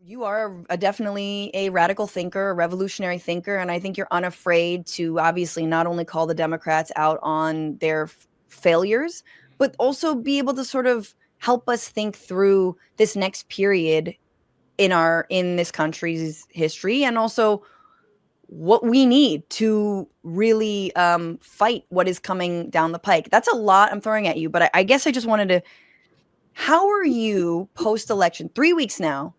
You are definitely a radical thinker, a revolutionary thinker, and I think you're unafraid to obviously not only call the Democrats out on their failures, but also be able to sort of help us think through this next period in this country's history, and also what we need to really fight what is coming down the pike. That's a lot I'm throwing at you, but I guess I just wanted to. How are you post-election? 3 weeks now.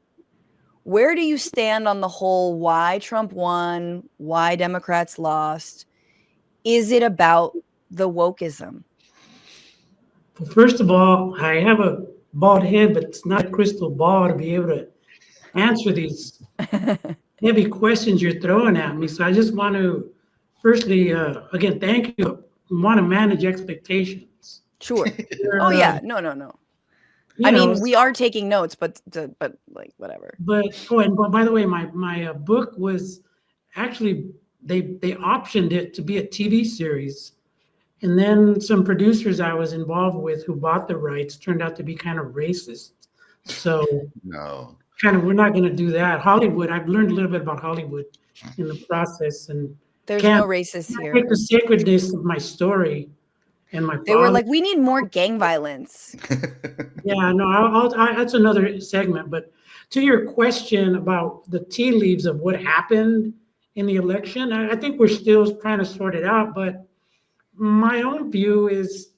Where do you stand on the whole why Trump won, why Democrats lost? Is it about the wokeism? Well, first of all, I have a bald head, but it's not a crystal ball to be able to answer these heavy questions you're throwing at me. So I just want to, firstly, again, thank you. I want to manage expectations. Sure. Oh yeah, no. I mean, we are taking notes, but like whatever. And by the way, my book was actually they optioned it to be a TV series, and then some producers I was involved with who bought the rights turned out to be kind of racist. So No. kind of we're not going to do that. Hollywood, I've learned a little bit about Hollywood in the process, and there's no racists here. Take the sacredness of my story. And they were like, we need more gang violence. Yeah, no, that's another segment. But to your question about the tea leaves of what happened in the election, I think we're still trying to sort it out. But my own view is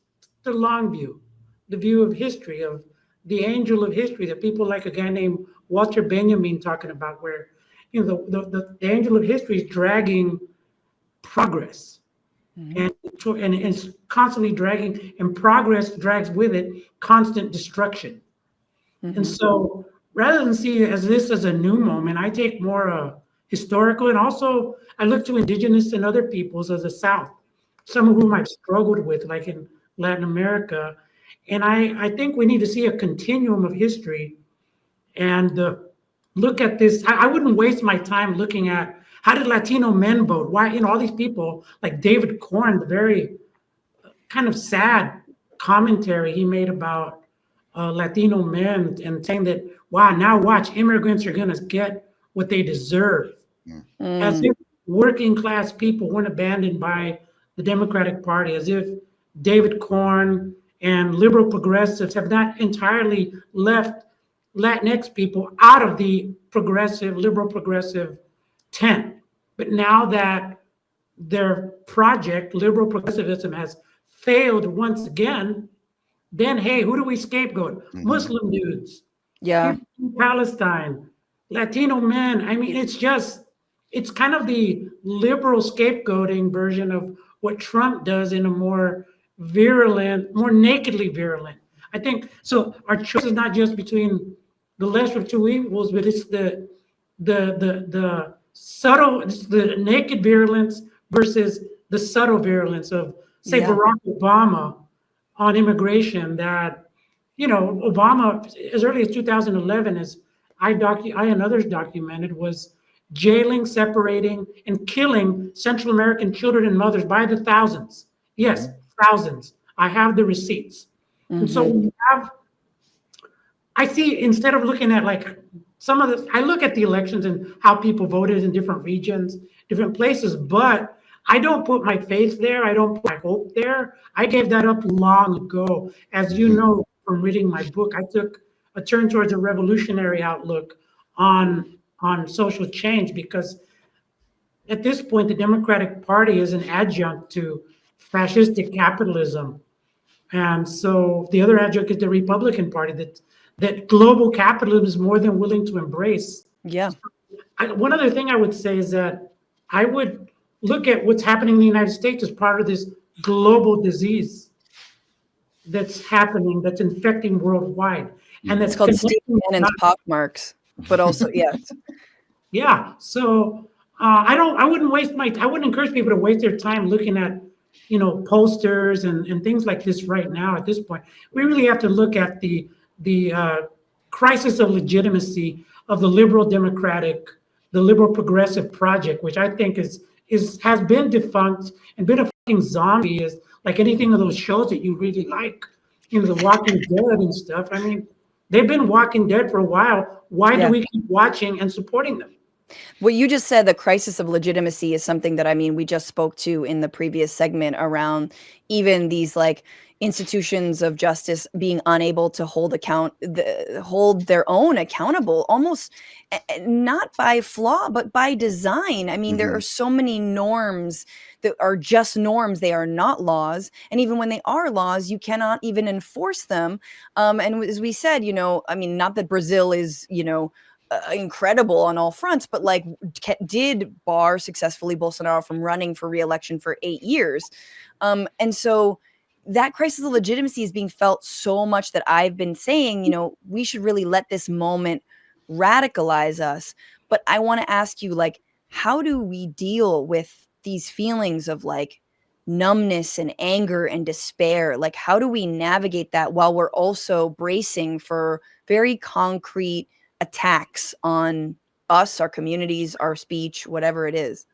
the long view, the view of history, of the angel of history, that people like a guy named Walter Benjamin talking about, where the angel of history is dragging progress. And it's constantly dragging, and progress drags with it constant destruction. And so rather than see this as a new moment, I take more historical, and also I look to indigenous and other peoples of the South, some of whom I've struggled with, like in Latin America. And I think we need to see a continuum of history and look at this. I wouldn't waste my time looking at how did Latino men vote? Why, all these people like David Corn, the very kind of sad commentary he made about Latino men, and saying that, wow, now watch, immigrants are going to get what they deserve. As if working class people weren't abandoned by the Democratic Party, as if David Corn and liberal progressives have not entirely left Latinx people out of the liberal progressive tent. But now that their project, liberal progressivism, has failed once again, then hey, who do we scapegoat? Muslim dudes, yeah, Palestine, Latino men. I mean, it's kind of the liberal scapegoating version of what Trump does in a more virulent, more nakedly virulent. I think so. Our choice is not just between the lesser of two evils, but it's the subtle, it's the naked virulence versus the subtle virulence of, say, Barack Obama on immigration. That, Obama, as early as 2011, as I and others documented, was jailing, separating, and killing Central American children and mothers by the thousands. Yes, thousands. I have the receipts. And so we have, I see, instead of looking at like some of the, I look at the elections and how people voted in different regions, different places, but I don't put my faith there. I don't put my hope there. I gave that up long ago. As you know from reading my book, I took a turn towards a revolutionary outlook on social change, because at this point, the Democratic Party is an adjunct to fascistic capitalism. And so the other adjunct is the Republican Party that global capitalism is more than willing to embrace. Yeah. One other thing I would say is that I would look at what's happening in the United States as part of this global disease that's happening, that's infecting worldwide. And that's called Steve Bannon's pockmarks, but also, yes. Yeah. So I wouldn't encourage people to waste their time looking at, posters and things like this right now. At this point, we really have to look at the crisis of legitimacy of the liberal progressive project, which I think has been defunct and been a fucking zombie, is like anything of those shows that you really like, The Walking Dead and stuff. I mean, They've been walking dead for a while. Why Yeah. do we keep watching and supporting them? What you just said, the crisis of legitimacy, is something that, I mean, we just spoke to in the previous segment around even these like institutions of justice being unable to hold their own accountable, almost not by flaw, but by design. I mean, there are so many norms that are just norms. They are not laws. And even when they are laws, you cannot even enforce them. And as we said, I mean, not that Brazil is, incredible on all fronts, but like did bar successfully Bolsonaro from running for re-election for 8 years. And so that crisis of legitimacy is being felt so much that I've been saying, we should really let this moment radicalize us. But I want to ask you, like, how do we deal with these feelings of like numbness and anger and despair? Like, how do we navigate that while we're also bracing for very concrete attacks on us, our communities, our speech, whatever it is?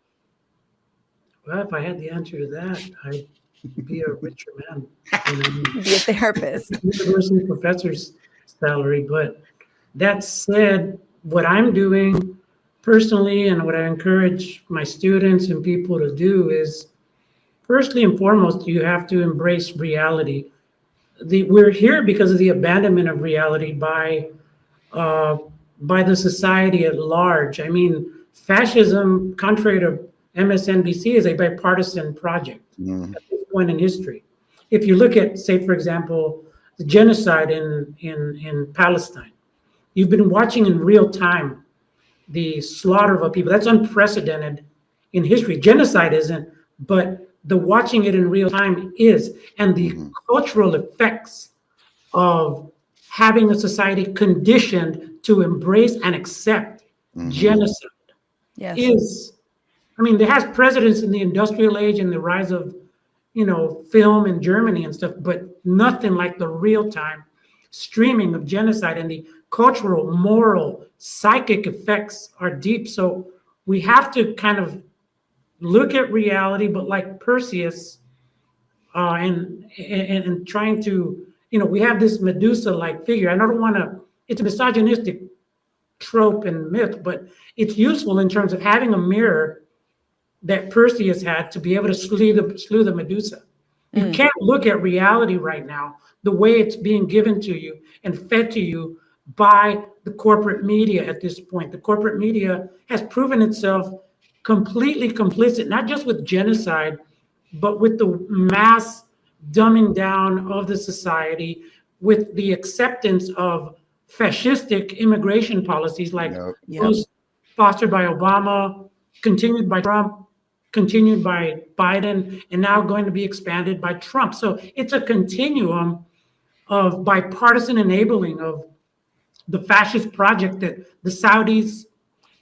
Well, if I had the answer to that, I'd be a richer man. Be a therapist. University professor's salary. But that said, what I'm doing personally and what I encourage my students and people to do is, firstly and foremost, you have to embrace reality. We're here because of the abandonment of reality uh, by the society at large. I mean, fascism, contrary to MSNBC, is a bipartisan project at this point in history. If you look at, say, for example, the genocide in Palestine, you've been watching in real time the slaughter of a people. That's unprecedented in history. Genocide isn't, but the watching it in real time is. And the cultural effects of having a society conditioned to embrace and accept genocide Yes. is, I mean, there has precedents in the industrial age and the rise of, film in Germany and stuff, but nothing like the real time streaming of genocide, and the cultural, moral, psychic effects are deep. So we have to kind of look at reality, but like Perseus, and trying to, we have this Medusa-like figure. I don't want to. It's a misogynistic trope and myth, but it's useful in terms of having a mirror that Perseus had to be able to slew the Medusa. You can't look at reality right now the way it's being given to you and fed to you by the corporate media at this point. The corporate media has proven itself completely complicit, not just with genocide, but with the mass dumbing down of the society, with the acceptance of fascistic immigration policies like those fostered by Obama, continued by Trump, continued by Biden, and now going to be expanded by Trump. So it's a continuum of bipartisan enabling of the fascist project that the Saudis,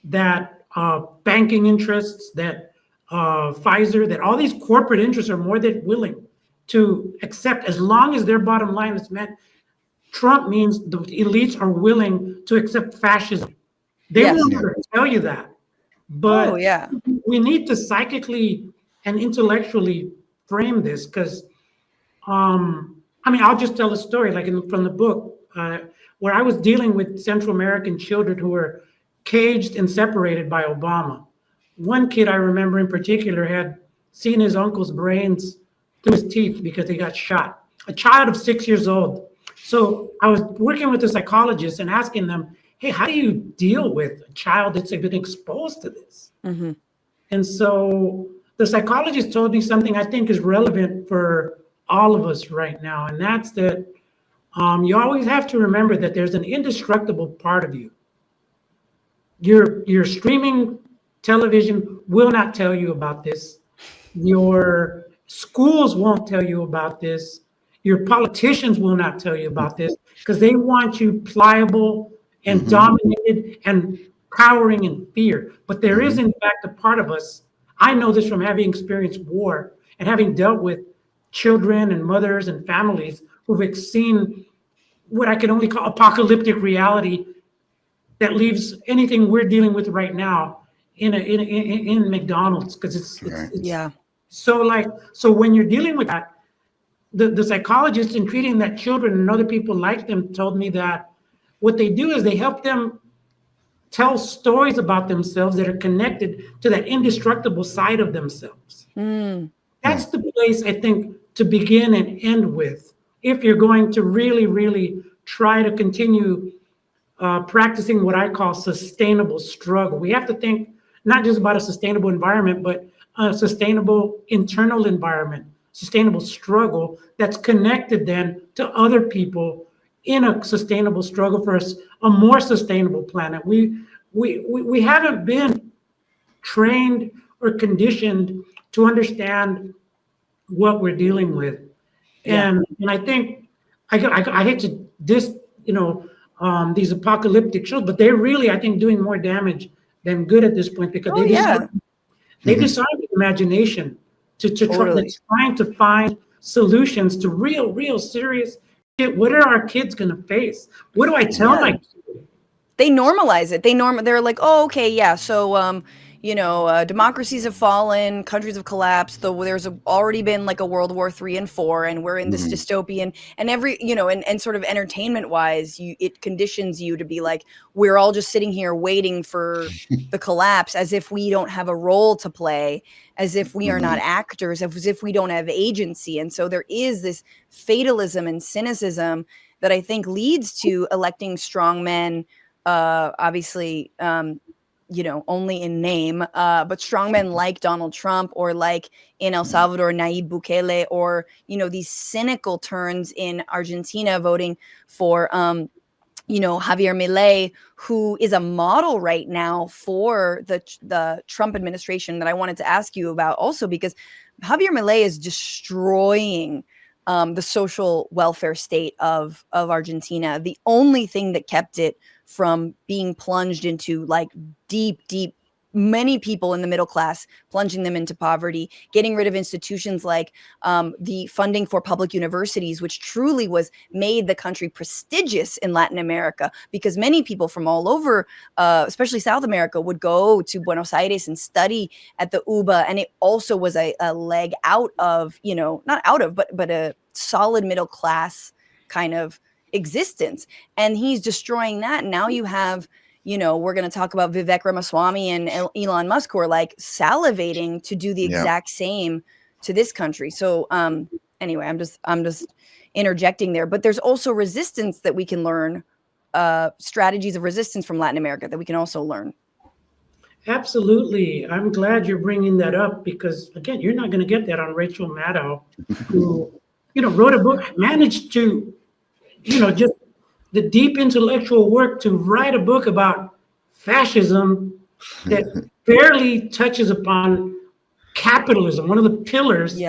that banking interests, that Pfizer, that all these corporate interests are more than willing to accept, as long as their bottom line is met. Trump means the elites are willing to accept fascism. They won't ever tell you that. But we need to psychically and intellectually frame this, because, I mean, I'll just tell a story, like from the book, where I was dealing with Central American children who were caged and separated by Obama. One kid I remember in particular had seen his uncle's brains through his teeth because he got shot. A child of 6 years old. So I was working with a psychologist and asking them, hey, how do you deal with a child that's been exposed to this? And so the psychologist told me something I think is relevant for all of us right now. And that's that you always have to remember that there's an indestructible part of you. Your streaming television will not tell you about this. Your schools won't tell you about this. Your politicians will not tell you about this, because they want you pliable and dominated and cowering in fear. But there is, in fact, a part of us. I know this from having experienced war and having dealt with children and mothers and families who've seen what I can only call apocalyptic reality that leaves anything we're dealing with right now in McDonald's, because it's so when you're dealing with that, the psychologist in treating that children and other people like them told me that what they do is they help them tell stories about themselves that are connected to that indestructible side of themselves. That's the place, I think, to begin and end with. If you're going to really, really try to continue practicing what I call sustainable struggle, we have to think not just about a sustainable environment, but a sustainable internal environment, sustainable struggle that's connected then to other people in a sustainable struggle for a more sustainable planet. We haven't been trained or conditioned to understand what we're dealing with. And I think I hate to these apocalyptic shows, but they're really, I think, doing more damage than good at this point, because they disarm the imagination trying to find solutions to real serious shit. What are our kids gonna face? What do I tell my kids? They normalize it. They're like, oh, okay, yeah. So, democracies have fallen, countries have collapsed. Though there's already been like a World War III and IV, and we're in this dystopian. And and sort of entertainment wise, it conditions you to be like, we're all just sitting here waiting for the collapse, as if we don't have a role to play, as if we are not actors, as if we don't have agency. And so there is this fatalism and cynicism that I think leads to electing strong men. Obviously, only in name, but strongmen like Donald Trump, or like in El Salvador, Nayib Bukele, or, these cynical turns in Argentina voting for, Javier Milei, who is a model right now for the Trump administration, that I wanted to ask you about also, because Javier Milei is destroying the social welfare state of Argentina. The only thing that kept it from being plunged into like deep, many people in the middle class, plunging them into poverty, getting rid of institutions like the funding for public universities, which truly made the country prestigious in Latin America, because many people from all over, especially South America, would go to Buenos Aires and study at the UBA. And it also was a leg out of, not out of, but a solid middle class kind of existence. And he's destroying that. And now you have, we're going to talk about Vivek Ramaswamy and Elon Musk, who are like salivating to do the exact same to this country. So anyway, I'm just interjecting there. But there's also resistance that we can learn, strategies of resistance from Latin America that we can also learn. Absolutely. I'm glad you're bringing that up, because again, you're not going to get that on Rachel Maddow, who, wrote a book, managed to, just the deep intellectual work to write a book about fascism that barely touches upon capitalism, one of the pillars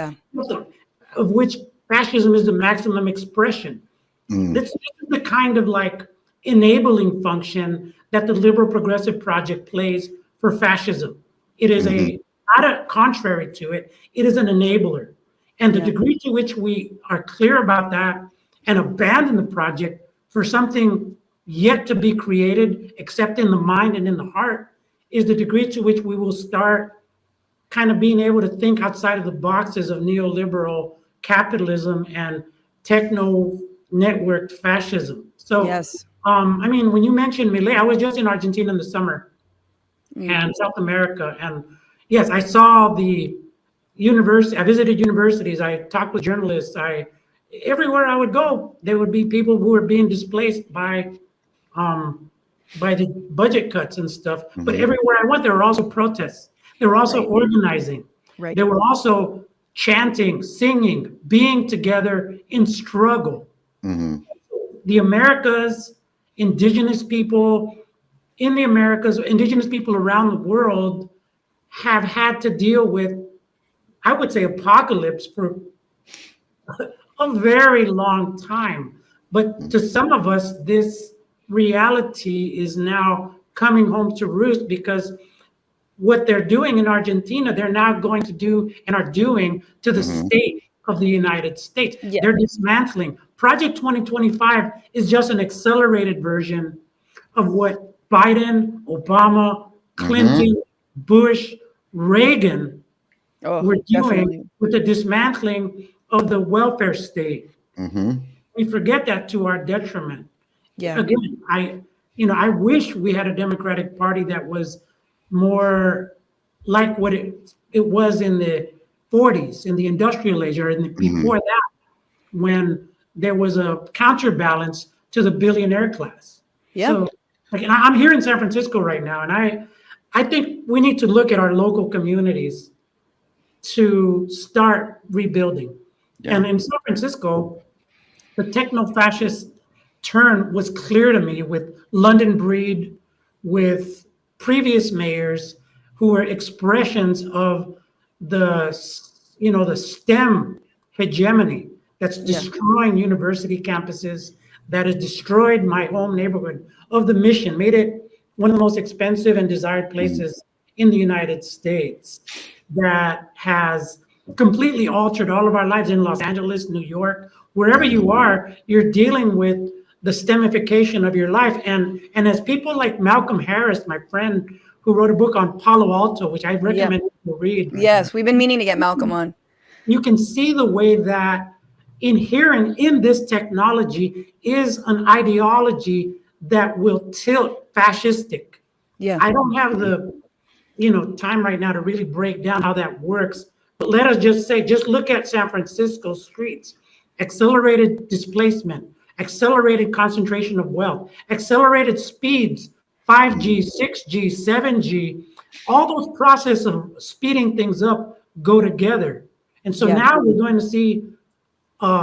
of which fascism is the maximum expression. This is the kind of like enabling function that the liberal progressive project plays for fascism. It is not a contrary to it, it is an enabler. And the degree to which we are clear about that and abandon the project for something yet to be created, except in the mind and in the heart, is the degree to which we will start kind of being able to think outside of the boxes of neoliberal capitalism and techno-networked fascism. So, when you mentioned Milei, I was just in Argentina in the summer and South America. And yes, I saw the university, I visited universities, I talked with journalists, everywhere I would go, there would be people who were being displaced by the budget cuts and stuff. But everywhere I went, there were also protests. They were also organizing. They were also chanting, singing, being together in struggle. The Americas, indigenous people in the Americas, indigenous people around the world have had to deal with, I would say, apocalypse for a very long time. But to some of us, this reality is now coming home to roost, because what they're doing in Argentina, they're now going to do and are doing to the state of the United States. They're dismantling. Project 2025 is just an accelerated version of what Biden, Obama, Clinton, Bush, Reagan were doing with the dismantling of the welfare state. We forget that to our detriment. Yeah. again, I wish we had a Democratic Party that was more like what it was in the 40s, in the industrial age, or before that, when there was a counterbalance to the billionaire class. Yeah. So, like, and I'm here in San Francisco right now, and I think we need to look at our local communities to start rebuilding. Yeah. And in San Francisco, the techno-fascist turn was clear to me with London Breed, with previous mayors who were expressions of the STEM hegemony that's destroying university campuses, that has destroyed my home neighborhood of the Mission, made it one of the most expensive and desired places in the United States, that has completely altered all of our lives in Los Angeles, New York, wherever you are, you're dealing with the STEMification of your life. And as people like Malcolm Harris, my friend, who wrote a book on Palo Alto, which I recommend you read. Yes, we've been meaning to get Malcolm on. You can see the way that inherent in this technology is an ideology that will tilt fascistic. Yeah. I don't have the time right now to really break down how that works. But let us just say, just look at San Francisco streets, accelerated displacement, accelerated concentration of wealth, accelerated speeds, 5G, 6G, 7G, all those processes of speeding things up go together. And so now we're going to see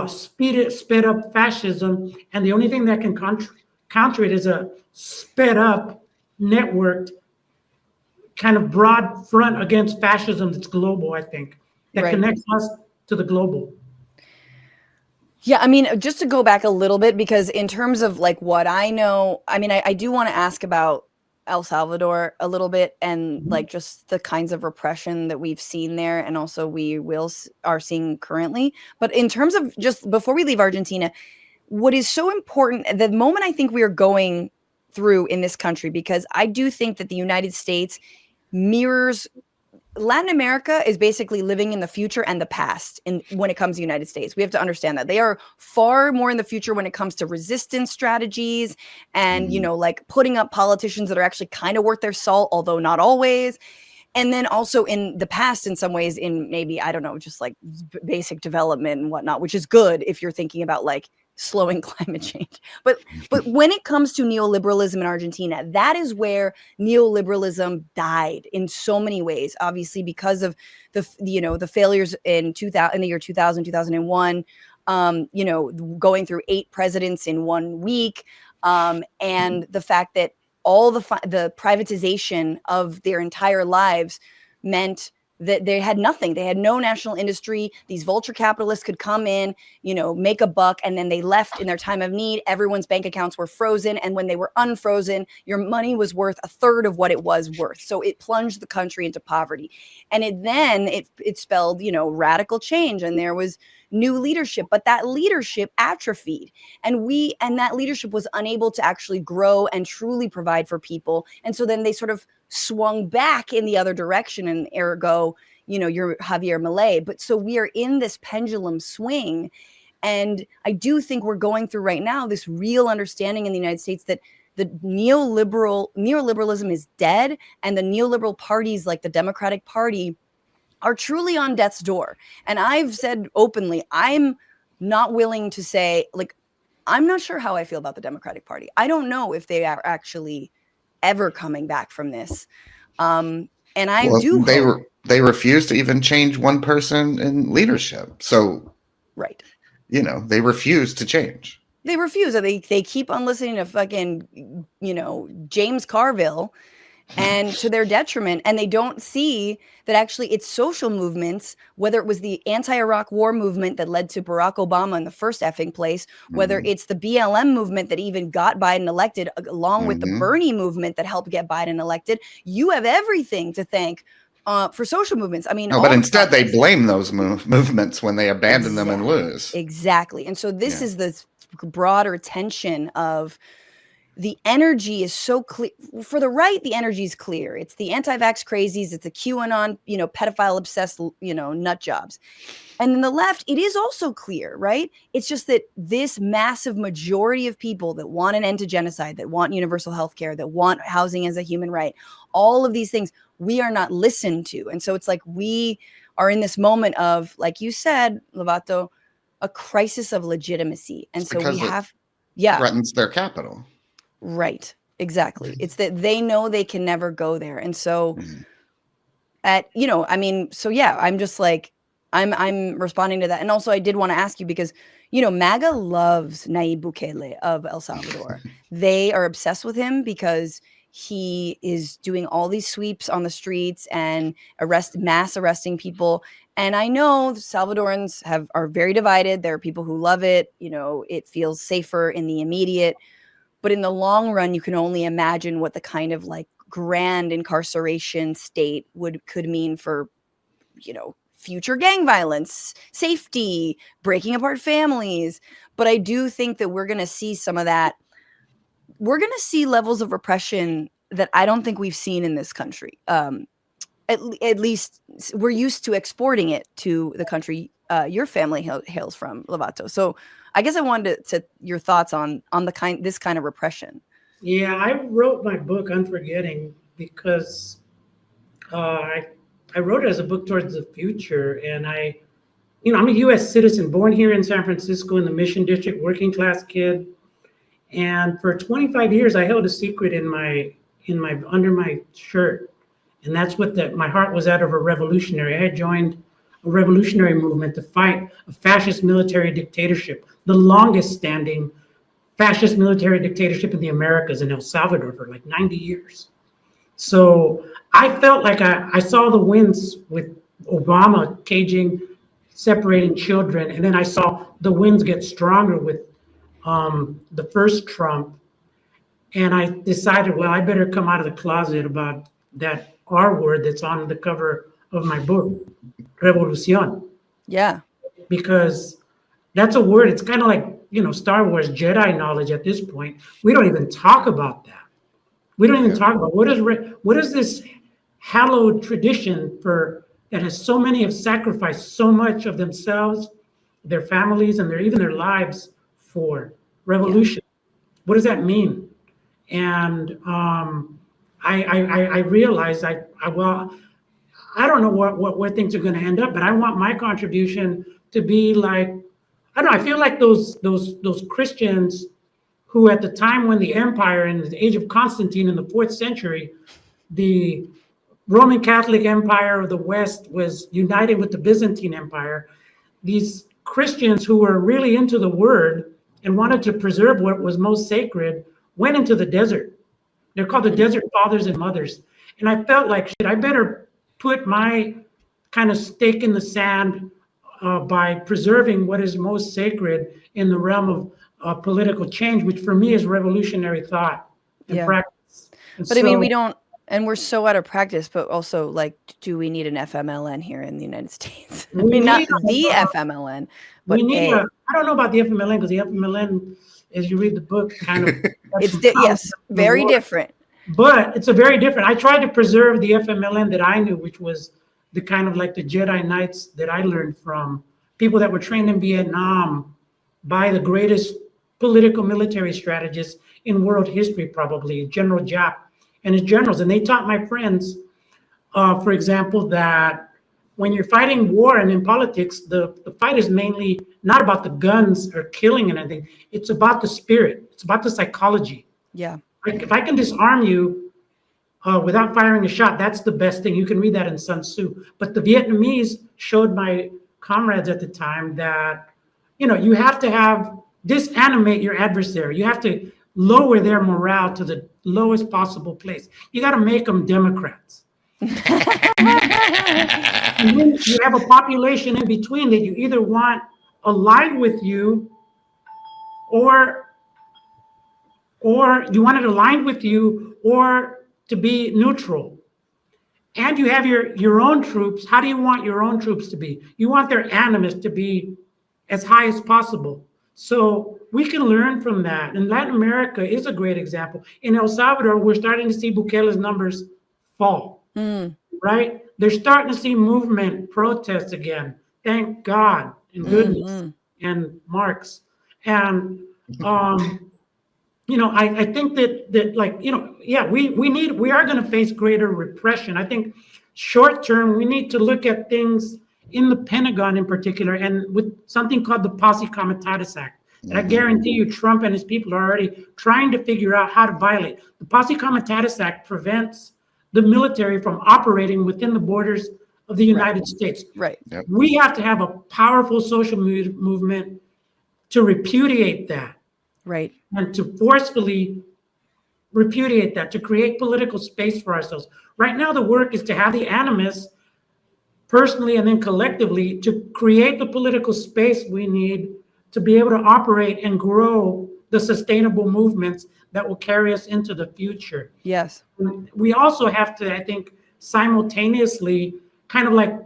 sped up fascism, and the only thing that can counter it is a sped up, networked, kind of broad front against fascism that's global, I think, that connects us to the global. Yeah, I mean, just to go back a little bit, because in terms of like what I know, I mean, I do want to ask about El Salvador a little bit, and like just the kinds of repression that we've seen there, and also are seeing currently. But in terms of, just before we leave Argentina, what is so important, the moment I think we are going through in this country, because I do think that the United States mirrors Latin America, is basically living in the future and the past when it comes to the United States. We have to understand that they are far more in the future when it comes to resistance strategies and, like putting up politicians that are actually kind of worth their salt, although not always. And then also in the past, in some ways, in maybe, I don't know, just like basic development and whatnot, which is good if you're thinking about like slowing climate change. But when it comes to neoliberalism in Argentina, that is where neoliberalism died in so many ways, obviously because of the failures in the year 2000, 2001, going through 8 presidents in 1 week, and the fact that all the privatization of their entire lives meant that they had nothing. They had no national industry. These vulture capitalists could come in, make a buck, and then they left in their time of need. Everyone's bank accounts were frozen. And when they were unfrozen, your money was worth 1/3 of what it was worth. So it plunged the country into poverty. And it spelled, radical change. And there was new leadership, but that leadership atrophied. And that leadership was unable to actually grow and truly provide for people. And so then they sort of swung back in the other direction, and ergo, you're Javier Milei. But so we are in this pendulum swing. And I do think we're going through right now this real understanding in the United States that the neoliberalism is dead, and the neoliberal parties like the Democratic Party are truly on death's door. And I've said openly, I'm not willing to say, like, I'm not sure how I feel about the Democratic Party. I don't know if they are actually ever coming back from this. And they refuse to even change one person in leadership. So, right. They refuse to change. They refuse. They keep on listening to fucking, James Carville, and to their detriment. And they don't see that actually it's social movements, whether it was the anti-Iraq war movement that led to Barack Obama in the first effing place, whether it's the BLM movement that even got Biden elected, along with the Bernie movement that helped get Biden elected. You have everything to thank for social movements. I mean, but instead they blame those movements when they abandon them and lose. Exactly. And so this is the broader tension of the energy is so clear. For the right, the energy is clear. It's the anti-vax crazies. It's the QAnon, pedophile obsessed, nut jobs. And then the left, it is also clear, right? It's just that this massive majority of people that want an end to genocide, that want universal health care, that want housing as a human right, all of these things, we are not listened to. And so it's like we are in this moment of, like you said, Lovato, a crisis of legitimacy. And so we have, threatens their capital. Right. Exactly. It's that they know they can never go there. And so I'm just like, I'm responding to that. And also I did want to ask you because, MAGA loves Nayib Bukele of El Salvador. They are obsessed with him because he is doing all these sweeps on the streets and mass arresting people. And I know Salvadorans are very divided. There are people who love it. It feels safer in the immediate. But in the long run, you can only imagine what the kind of like grand incarceration state could mean for, future gang violence, safety, breaking apart families. But I do think that we're going to see some of that. We're going to see levels of repression that I don't think we've seen in this country. At least we're used to exporting it to the country your family hails from, Lovato. So I guess I wanted to your thoughts on this kind of repression. Yeah, I wrote my book Unforgetting because I wrote it as a book towards the future, and I'm a U.S. citizen, born here in San Francisco in the Mission District, working class kid, and for 25 years I held a secret in my under my shirt, and that's what my heart was out of a revolutionary. I had joined a revolutionary movement to fight a fascist military dictatorship, the longest standing fascist military dictatorship in the Americas in El Salvador for like 90 years. So I felt like I saw the wins with Obama separating children, and then I saw the winds get stronger with the first Trump, and I decided, well, I better come out of the closet about that R word that's on the cover of my book, Revolución. Yeah. Because that's a word, it's kind of like, Star Wars Jedi knowledge at this point. We don't even talk about that. We don't even talk about what is this hallowed tradition that has so many have sacrificed so much of themselves, their families, and even their lives for revolution. Yeah. What does that mean? And I realized I don't know where things are going to end up, but I want my contribution to be like, I don't know, I feel like those Christians who at the time when the empire in the age of Constantine in the 4th century, the Roman Catholic Empire of the West was united with the Byzantine Empire. These Christians who were really into the word and wanted to preserve what was most sacred went into the desert. They're called the desert fathers and mothers. And I felt like, shit, I better put my kind of stake in the sand by preserving what is most sacred in the realm of political change, which for me is revolutionary thought and practice. And but I mean, we don't, and we're so out of practice, but also like, do we need an FMLN here in the United States? I mean, not the FMLN, but I don't know about the FMLN, because the FMLN, as you read the book, kind of yes, very different. But it's a very different. I tried to preserve the FMLN that I knew, which was the kind of like the Jedi Knights that I learned from, people that were trained in Vietnam by the greatest political military strategists in world history, probably General Giap and his generals. And they taught my friends, for example, that when you're fighting war and in politics, the fight is mainly not about the guns or killing and anything. It's about the spirit. It's about the psychology. Yeah. Like if I can disarm you without firing a shot, that's the best thing. You can read that in Sun Tzu. But the Vietnamese showed my comrades at the time that, you have to disanimate your adversary. You have to lower their morale to the lowest possible place. You got to make them Democrats. And then you have a population in between that you either want aligned with you or you want it aligned with you or to be neutral. And you have your own troops. How do you want your own troops to be? You want their animus to be as high as possible. So we can learn from that. And Latin America is a great example. In El Salvador, we're starting to see Bukele's numbers fall, right? They're starting to see movement, protests again. Thank God and goodness and Marx. And, I think that like, yeah, we are going to face greater repression. I think short term, we need to look at things in the Pentagon in particular, and with something called the Posse Comitatus Act. And I guarantee you, Trump and his people are already trying to figure out how to violate. The Posse Comitatus Act prevents the military from operating within the borders of the United States. Right. Yep. We have to have a powerful social movement to repudiate that. Right. And to forcefully repudiate that, to create political space for ourselves. Right now, the work is to have the animus personally and then collectively to create the political space we need to be able to operate and grow the sustainable movements that will carry us into the future. Yes. We also have to, I think, simultaneously kind of like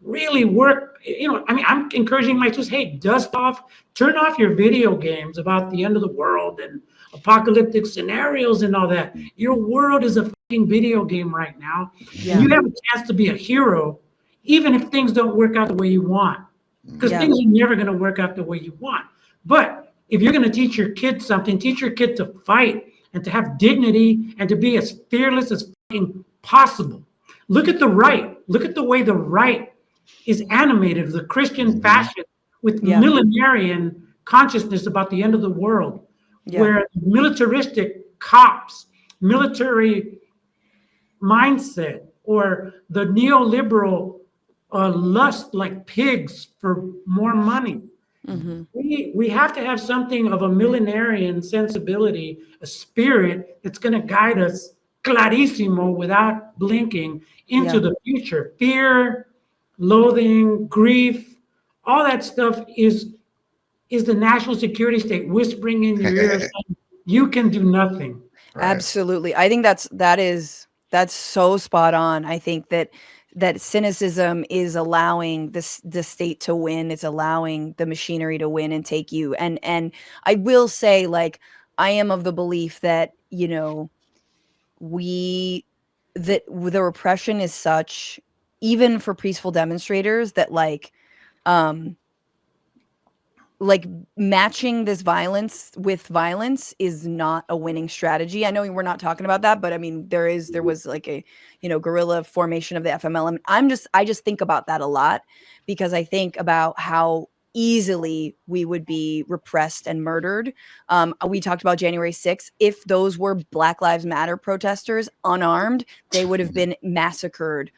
really work, I'm encouraging my students, hey, dust off, turn off your video games about the end of the world and apocalyptic scenarios and all that. Your world is a fucking video game right now. Yeah. And you have a chance to be a hero, even if things don't work out the way you want. Because things are never going to work out the way you want. But if you're going to teach your kid something, teach your kid to fight and to have dignity and to be as fearless as fucking possible. Look at the right. Look at the way the right is animated, the Christian fashion with millenarian consciousness about the end of the world, where militaristic cops, military mindset, or the neoliberal lust like pigs for more money. We have to have something of a millenarian sensibility, a spirit that's going to guide us clarísimo without blinking into the future. Fear, loathing, grief, all that stuff is the national security state whispering in your ear saying, you can do nothing. Right. Absolutely. I think that's so spot on. I think that cynicism is allowing the state to win. It's allowing the machinery to win and take you. And I will say, like, I am of the belief that, the repression is such, even for peaceful demonstrators, that like matching this violence with violence is not a winning strategy. I know we're not talking about that, but I mean, there was like a, guerrilla formation of the FMLN. I just think about that a lot, because I think about how easily we would be repressed and murdered. We talked about January 6th. If those were Black Lives Matter protesters, unarmed, they would have been massacred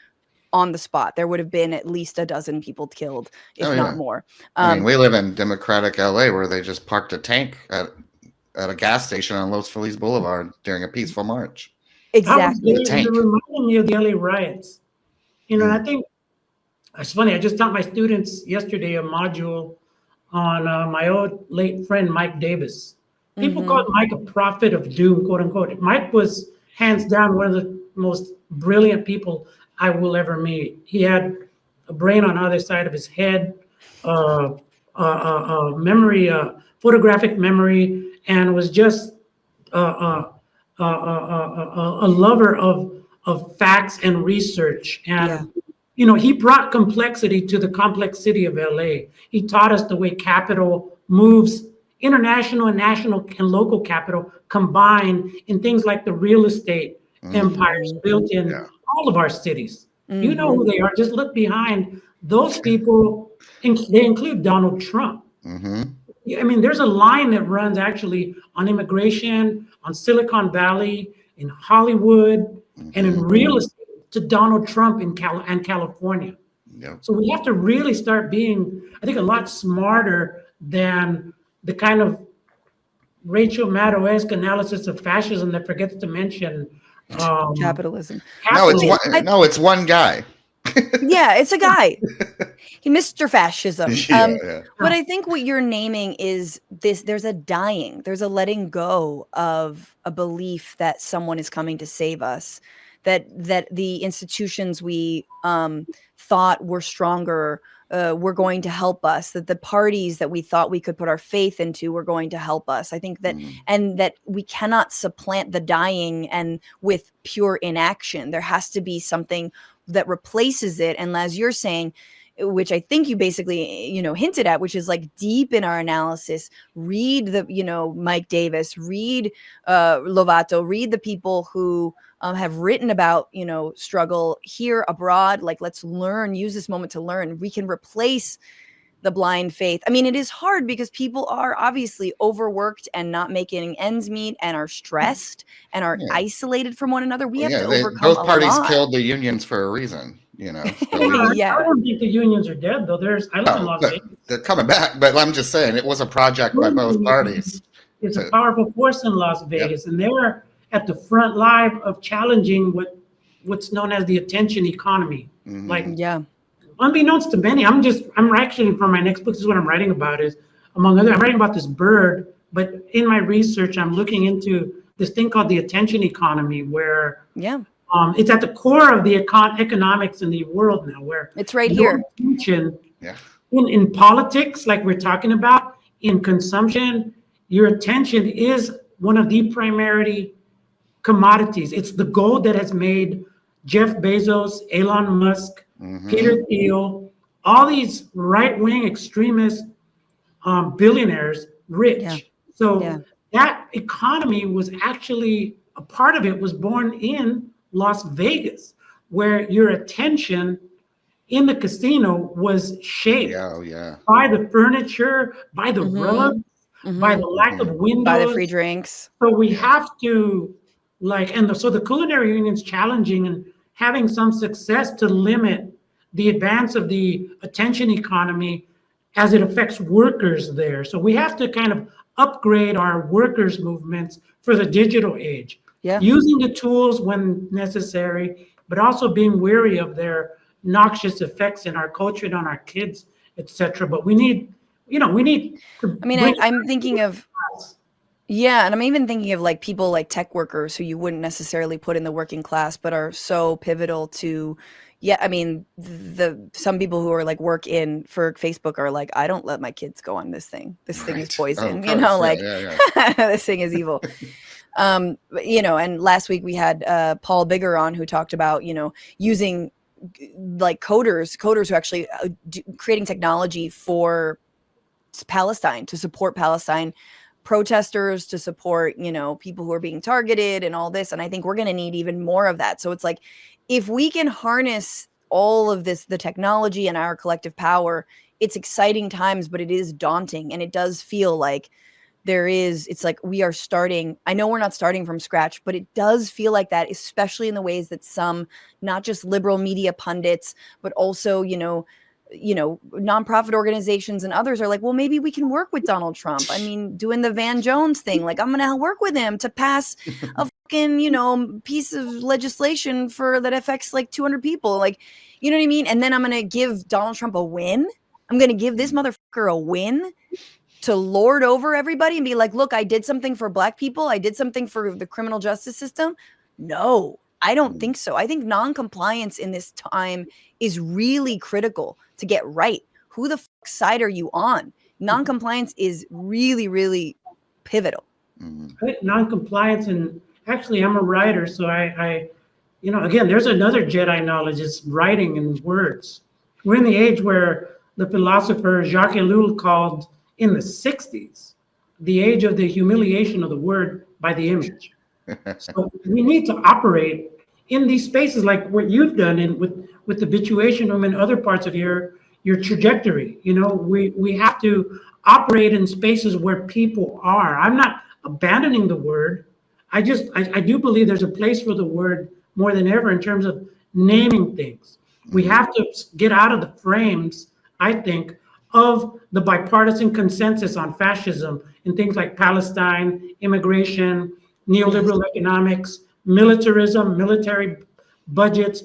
on the spot. There would have been at least a dozen people killed, if not more. I mean, we live in democratic LA, where they just parked a tank at a gas station on Los Feliz Boulevard during a peaceful march. Exactly. It reminded me of the LA riots. And I think it's funny. I just taught my students yesterday a module on my old late friend, Mike Davis. People called Mike a prophet of doom, quote unquote. Mike was hands down one of the most brilliant people I will ever meet. He had a brain on either side of his head, memory, photographic memory, and was just a lover of facts and research. And he brought complexity to the complex city of LA. He taught us the way capital moves, international and national and local capital combined in things like the real estate empires built in all of our cities. You know who they are. Just look behind those people. They include Donald Trump. I mean, there's a line that runs actually on immigration, on Silicon Valley, in Hollywood, and in real estate to Donald Trump in California. So we have to really start being, I think, a lot smarter than the kind of Rachel Maddow-esque analysis of fascism that forgets to mention capitalism. No, it's one guy. Yeah, it's a guy. Mr. Fascism. But I think what you're naming is this: there's a letting go of a belief that someone is coming to save us, that the institutions we thought were stronger were going to help us, that the parties that we thought we could put our faith into were going to help us. I think that, and that we cannot supplant the dying and with pure inaction. There has to be something that replaces it. And as you're saying, which I think you basically, hinted at, which is like deep in our analysis, read the, Mike Davis, read Lovato, read the people who have written about, struggle here, abroad. Like, let's learn, use this moment to learn. We can replace the blind faith. I mean, it is hard because people are obviously overworked and not making ends meet and are stressed and are isolated from one another. We have to overcome both parties a lot. killed the unions for a reason, So I don't think the unions are dead, though. I live in Las Vegas. They're coming back, but I'm just saying it was a project by both parties. It's a powerful force in Las Vegas, and they're at the front line of challenging what's known as the attention economy. Unbeknownst to many, I'm actually, for my next book, this is what I'm writing about, is among other, I'm writing about this bird, but in my research, I'm looking into this thing called the attention economy, where it's at the core of the economics in the world now, where it's right here. Attention, in politics, like we're talking about, in consumption, your attention is one of the primary commodities. It's the gold that has made Jeff Bezos, Elon Musk, Peter Thiel, all these right-wing extremist billionaires rich. So that economy was actually, a part of it was born in Las Vegas, where your attention in the casino was shaped by the furniture, by the rugs, by the lack of windows, by the free drinks. So we have to so the culinary union's challenging and having some success to limit the advance of the attention economy as it affects workers there. So we have to kind of upgrade our workers' movements for the digital age, using the tools when necessary, but also being wary of their noxious effects in our culture and on our kids, etc. But we need to. I mean, I'm thinking of. Yeah, and I'm even thinking of like people like tech workers who you wouldn't necessarily put in the working class, but are so pivotal to, I mean, some people who are like work in for Facebook are like, I don't let my kids go on this thing. This thing is poison, this thing is evil. And last week we had Paul Bigger on, who talked about, using like coders who actually creating technology for Palestine, to support Palestine protesters, to support, people who are being targeted and all this. And I think we're going to need even more of that. So it's like, if we can harness all of this, the technology and our collective power, it's exciting times, but it is daunting. And it does feel like it's like we are starting. I know we're not starting from scratch, but it does feel like that, especially in the ways that some, not just liberal media pundits, but also, nonprofit organizations and others are like, well, maybe we can work with Donald Trump. I mean, doing the Van Jones thing, like I'm going to work with him to pass a fucking, piece of legislation that affects like 200 people. Like, you know what I mean? And then I'm going to give Donald Trump a win. I'm going to give this motherfucker a win to lord over everybody and be like, look, I did something for Black people. I did something for the criminal justice system. No, I don't think so. I think non-compliance in this time is really critical to get right. Who the side are you on? Non-compliance is really, really pivotal. Non-compliance, and actually I'm a writer, so I again, there's another Jedi knowledge, is writing and words. We're in the age where the philosopher Jacques Ellul called, in the 60s, the age of the humiliation of the word by the image. So we need to operate in these spaces like what you've done with the Bitchuation room and other parts of your trajectory. We have to operate in spaces where people are. I'm not abandoning the word. I do believe there's a place for the word more than ever in terms of naming things. We have to get out of the frames, I think, of the bipartisan consensus on fascism and things like Palestine, immigration, neoliberal economics, militarism, military budgets.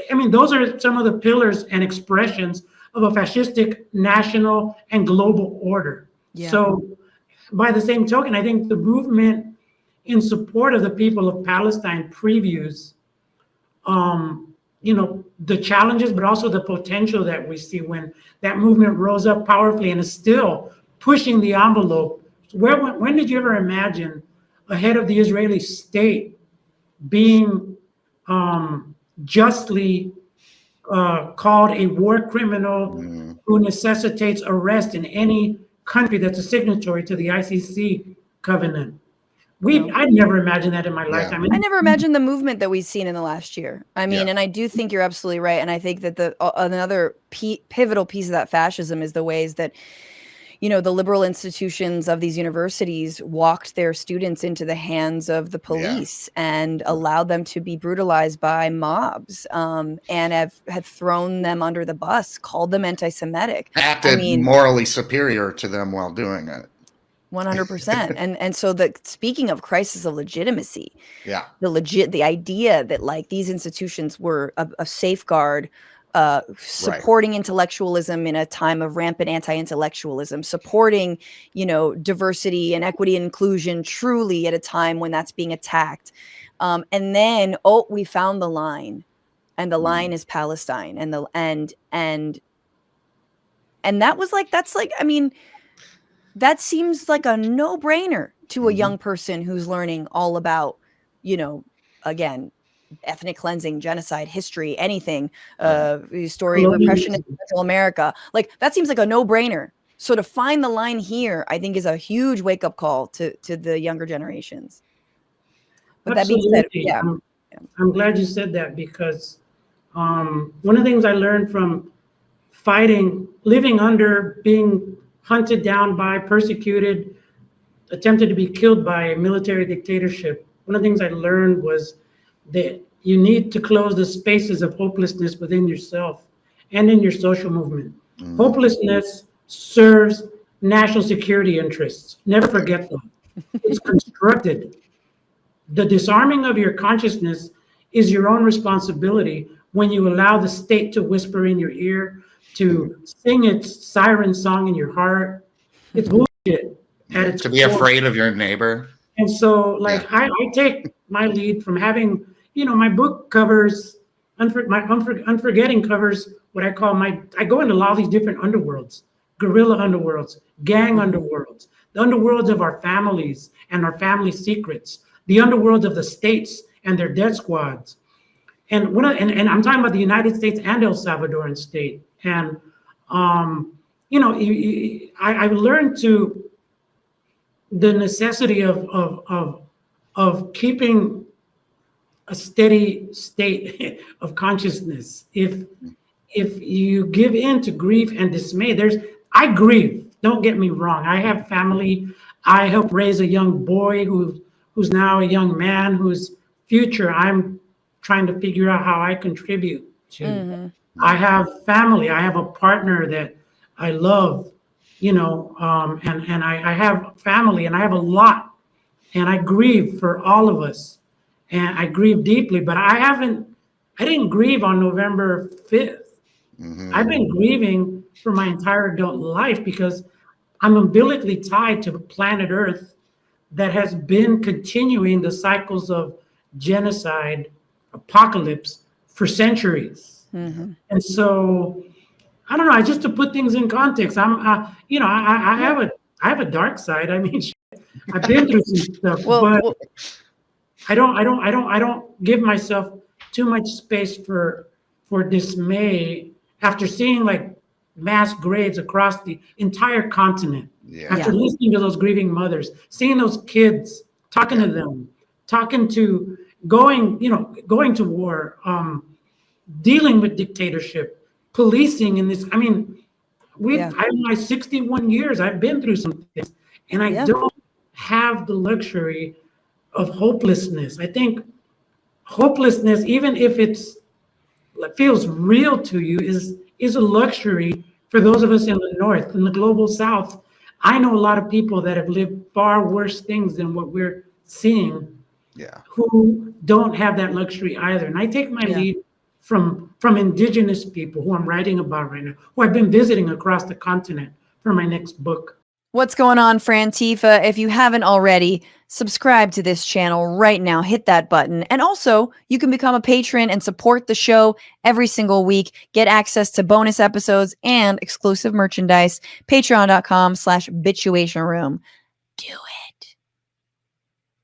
I mean, those are some of the pillars and expressions of a fascistic national and global order. Yeah. So by the same token, I think the movement in support of the people of Palestine previews, the challenges, but also the potential that we see when that movement rose up powerfully and is still pushing the envelope. When did you ever imagine a head of the Israeli state being justly called a war criminal who necessitates arrest in any country that's a signatory to the ICC covenant? I'd never imagined that in my lifetime. I never imagined the movement that we've seen in the last year. I mean, Yeah. and I do think you're absolutely right. And I think that another pivotal piece of that fascism is the ways that, you know, the liberal institutions of these universities walked their students into the hands of the police and allowed them to be brutalized by mobs, and have thrown them under the bus, called them anti-Semitic. Acted morally superior to them while doing it. 100%. And so speaking of crisis of legitimacy, yeah, the idea that like these institutions were a safeguard, supporting intellectualism in a time of rampant anti-intellectualism, supporting, you know, diversity and equity and inclusion truly at a time when that's being attacked. And then, we found the line, and the line is Palestine, and that was like, that's like, I mean, that seems like a no-brainer to a young person who's learning all about, you know, again, ethnic cleansing, genocide, history, anything, story of oppression in Central America. Like, that seems like a no-brainer. So to find the line here, I think is a huge wake-up call to the younger generations. But Absolutely. that being said, I'm glad you said that, because one of the things I learned from living under, being hunted down by, persecuted, attempted to be killed by a military dictatorship, one of the things I learned was that you need to close the spaces of hopelessness within yourself and in your social movement. Hopelessness serves national security interests. Never forget that. It's constructed. The disarming of your consciousness is your own responsibility when you allow the state to whisper in your ear, to sing its siren song in your heart. It's bullshit at its to be core. afraid of your neighbor. And so, like, I take my lead from having, you know, my book covers, Unforgetting covers what I call I go into all these different underworlds, guerrilla underworlds, gang underworlds, the underworlds of our families and our family secrets, the underworlds of the states and their death squads. And and I'm talking about the United States and El Salvadoran state. And, you know, I've learned the necessity of keeping a steady state of consciousness. If you give in to grief and dismay, I grieve, don't get me wrong. I have family. I helped raise a young boy who's now a young man, whose future I'm trying to figure out how I contribute to. I have family. I have a partner that I love, you know, and I have family, and I have a lot, and I grieve for all of us, and I grieve deeply. But I didn't grieve on November 5th. I've been grieving for my entire adult life, because I'm umbilically tied to planet Earth that has been continuing the cycles of genocide, apocalypse for centuries. And so, I don't know, just to put things in context, you know, I have a dark side. I mean, I've been through some stuff, but I don't give myself too much space for dismay after seeing like mass graves across the entire continent. After listening to those grieving mothers, seeing those kids, talking to them, going to war, dealing with dictatorship, policing in this. I mean, in my 61 years, I've been through some things, and I don't have the luxury of hopelessness. I think hopelessness, even if it feels real to you, is a luxury for those of us in the North, in the global South. I know a lot of people that have lived far worse things than what we're seeing, who don't have that luxury either. And I take my lead from indigenous people who I'm writing about right now, who I've been visiting across the continent for my next book. What's going on, Frantifa? If you haven't already, subscribe to this channel right now. Hit that button. And also, you can become a patron and support the show every single week. Get access to bonus episodes and exclusive merchandise. Patreon.com/Bitchuation Room. Do it.